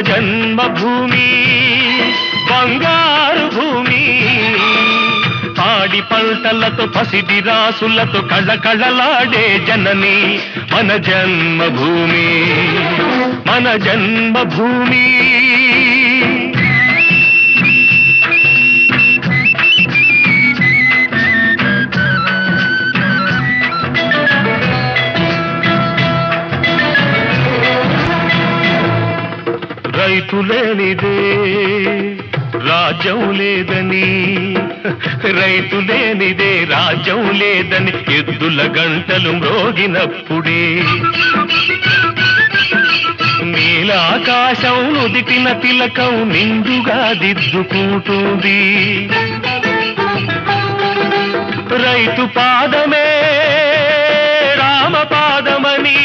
జన్మభూమి బంగారు భూమి పాడి పంటలతో పసిడి రాసులతో కళకళలాడే జనని మన జన్మభూమి మన జన్మభూమి రైతు లేనిదే రాజ్యం లేదని రైతు లేనిదే రాజ్యం లేదని ఎద్దుల గంటలు మ్రోగినప్పుడే నీలాకాశం నుదిటిన తిలకం నిండుగా దిద్దుకుంటుంది రైతు పాదమే రామ పాదమని